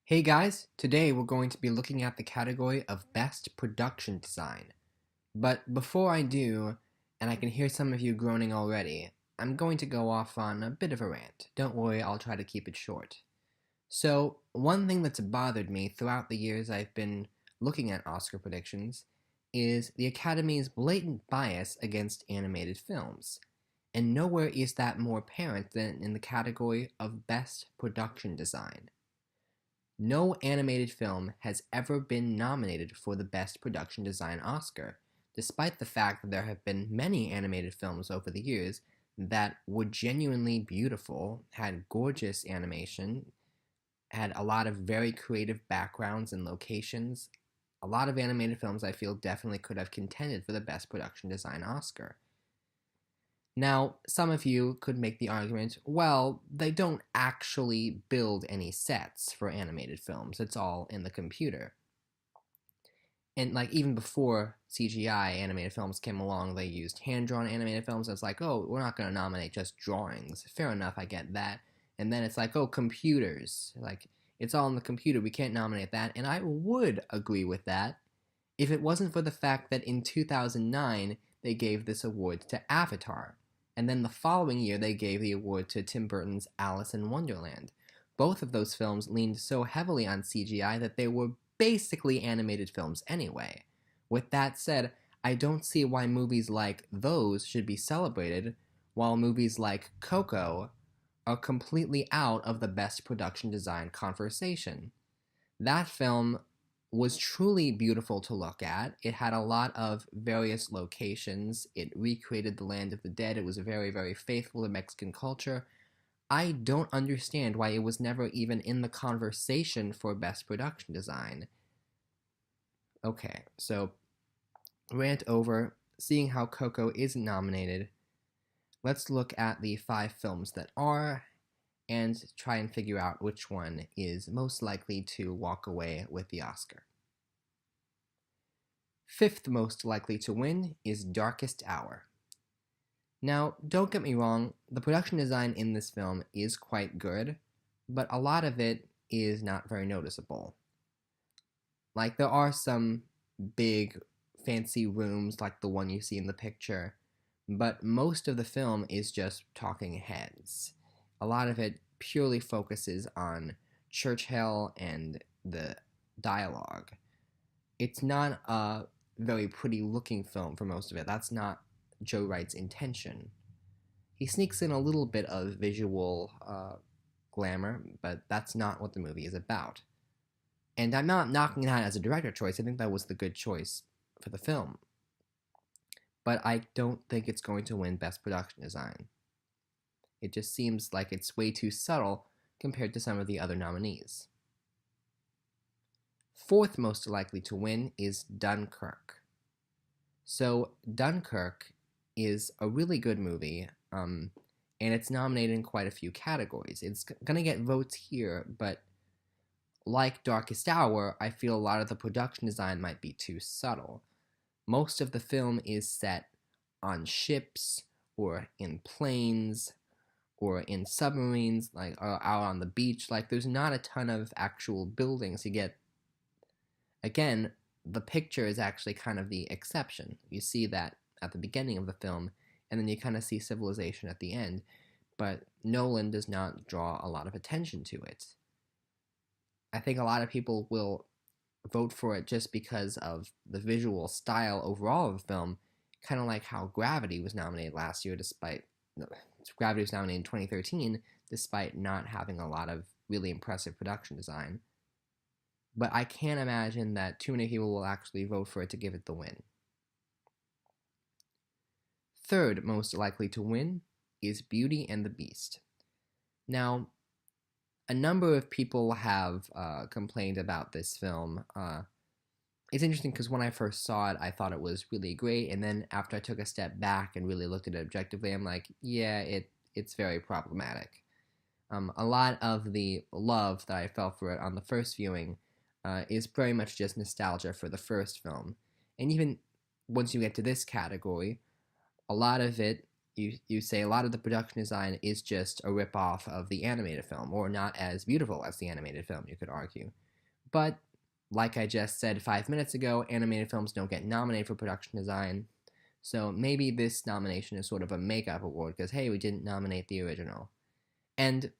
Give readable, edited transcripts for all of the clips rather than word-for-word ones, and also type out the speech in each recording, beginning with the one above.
Hey guys, today we're going to be looking at the category of Best Production Design. But before I do, and I can hear some of you groaning already, I'm going to go off on a bit of a rant. Don't worry, I'll try to keep it short. So, one thing that's bothered me throughout the years I've been looking at Oscar predictions is the Academy's blatant bias against animated films. And nowhere is that more apparent than in the category of Best Production Design. No animated film has ever been nominated for the Best Production Design Oscar, despite the fact that there have been many animated films over the years that were genuinely beautiful, had gorgeous animation, had a lot of very creative backgrounds and locations. A lot of animated films I feel definitely could have contended for the Best Production Design Oscar. Now, some of you could make the argument, well, they don't actually build any sets for animated films. It's all in the computer. And like even before CGI animated films came along, they used hand-drawn animated films. It's like, oh, we're not going to nominate just drawings. Fair enough, I get that. And then it's like, oh, computers. Like, it's all in the computer. We can't nominate that. And I would agree with that if it wasn't for the fact that in 2009, they gave this award to Avatar. And then the following year, they gave the award to Tim Burton's Alice in Wonderland. Both of those films leaned so heavily on CGI that they were basically animated films anyway. With that said, I don't see why movies like those should be celebrated, while movies like Coco are completely out of the best production design conversation. That film was truly beautiful to look at. It had a lot of various locations. It recreated the land of the dead. It was very, very faithful to Mexican culture. I don't understand why it was never even in the conversation for best production design. Okay, so rant over. Seeing how Coco isn't nominated, let's look at the 5 films that are and try and figure out which one is most likely to walk away with the Oscar. Fifth most likely to win is Darkest Hour. Now, don't get me wrong, the production design in this film is quite good, but a lot of it is not very noticeable. Like, there are some big, fancy rooms like the one you see in the picture, but most of the film is just talking heads. A lot of it purely focuses on Churchill and the dialogue. It's not a very pretty looking film for most of it. That's not Joe Wright's intention. He sneaks in a little bit of visual glamour, but that's not what the movie is about. And I'm not knocking that as a director choice. I think that was the good choice for the film. But I don't think it's going to win Best Production Design. It just seems like it's way too subtle compared to some of the other nominees. Fourth most likely to win is Dunkirk. So Dunkirk is a really good movie, and it's nominated in quite a few categories. It's going to get votes here, but like Darkest Hour, I feel a lot of the production design might be too subtle. Most of the film is set on ships or in planes or in submarines, like out on the beach. Like, there's not a ton of actual buildings. You get, again, the picture is actually kind of the exception. You see that at the beginning of the film, and then you kind of see civilization at the end, but Nolan does not draw a lot of attention to it. I think a lot of people will vote for it just because of the visual style overall of the film, kind of like how Gravity was nominated last year despite... Gravity was nominated in 2013 despite not having a lot of really impressive production design. But I can't imagine that too many people will actually vote for it to give it the win. Third most likely to win is Beauty and the Beast. Now, a number of people have complained about this film. It's interesting because when I first saw it, I thought it was really great, and then after I took a step back and really looked at it objectively, I'm like, yeah, it's very problematic. A lot of the love that I felt for it on the first viewing is very much just nostalgia for the first film. And even once you get to this category, a lot of it you say a lot of the production design is just a ripoff of the animated film, or not as beautiful as the animated film, you could argue. But like I just said 5 minutes ago, animated films don't get nominated for production design, so maybe this nomination is sort of a makeup award because, hey, we didn't nominate the original. And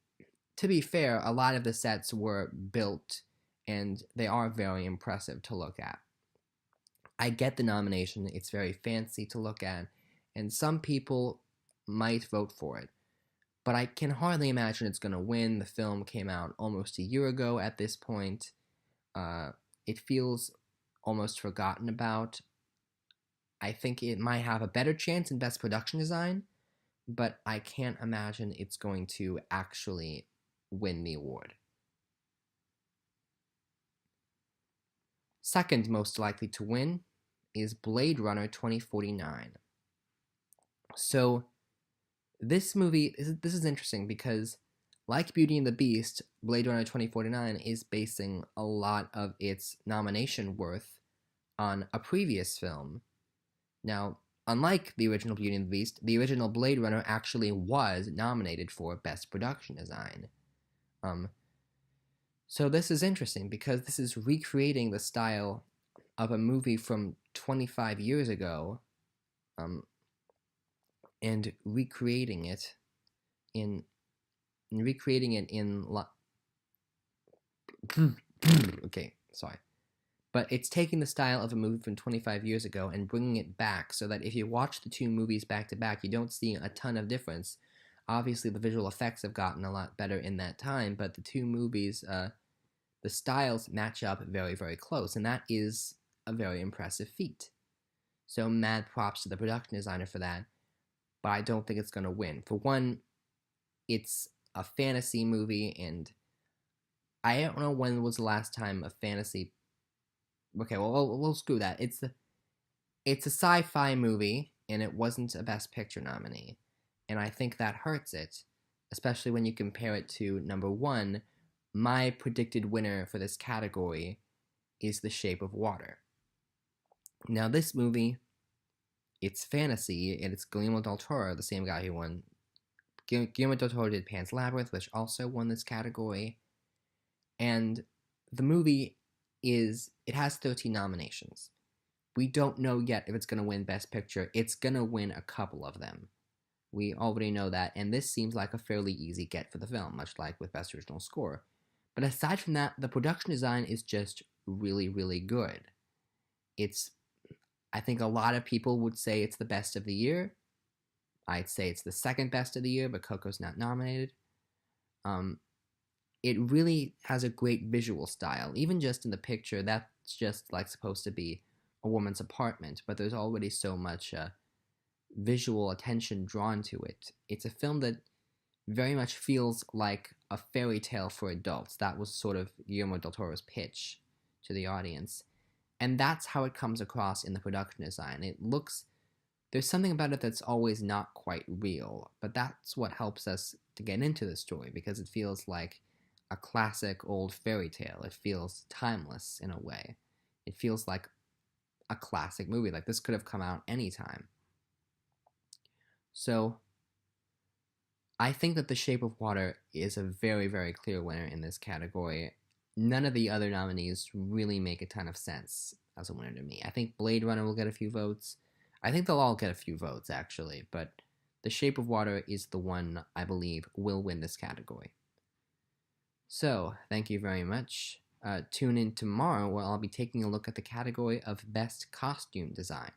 to be fair, a lot of the sets were built and they are very impressive to look at. I get the nomination, it's very fancy to look at, and some people might vote for it. But I can hardly imagine it's going to win. The film came out almost a year ago at this point. It feels almost forgotten about. I think it might have a better chance in Best Production Design, but I can't imagine it's going to actually win the award. Second most likely to win is Blade Runner 2049. So this movie, this is interesting because, like Beauty and the Beast, Blade Runner 2049 is basing a lot of its nomination worth on a previous film. Now, unlike the original Beauty and the Beast, the original Blade Runner actually was nominated for Best Production Design. So this is interesting because this is recreating the style of a movie from 25 years ago, and recreating it in okay, sorry. But it's taking the style of a movie from 25 years ago and bringing it back so that if you watch the two movies back to back, you don't see a ton of difference. Obviously, the visual effects have gotten a lot better in that time, but the two movies, the styles match up very, very close, and that is a very impressive feat. So mad props to the production designer for that, but I don't think it's going to win. For one, it's a fantasy movie, and I don't know when was the last time a fantasy... Okay, well, we'll screw that. It's a sci-fi movie, and it wasn't a Best Picture nominee, and I think that hurts it, especially when you compare it to number one. My predicted winner for this category is The Shape of Water. Now, this movie, it's fantasy, and it's Guillermo del Toro, the same guy who won. Guillermo del Toro did Pan's Labyrinth, which also won this category. And the movie it has 13 nominations. We don't know yet if it's going to win Best Picture. It's going to win a couple of them. We already know that, and this seems like a fairly easy get for the film, much like with Best Original Score. But aside from that, the production design is just really, really good. I think a lot of people would say it's the best of the year. I'd say it's the second best of the year, but Coco's not nominated. It really has a great visual style. Even just in the picture, that's just like supposed to be a woman's apartment, but there's already so much visual attention drawn to it. It's a film that very much feels like a fairy tale for adults. That was sort of Guillermo del Toro's pitch to the audience. And that's how it comes across in the production design. There's something about it that's always not quite real, but that's what helps us to get into the story, because it feels like a classic old fairy tale. It feels timeless in a way. It feels like a classic movie. Like this could have come out anytime. So I think that The Shape of Water is a very, very clear winner in this category. None of the other nominees really make a ton of sense as a winner to me. I think Blade Runner will get a few votes. I think they'll all get a few votes, actually, but The Shape of Water is the one I believe will win this category. So, thank you very much. Tune in tomorrow where I'll be taking a look at the category of Best Costume Design.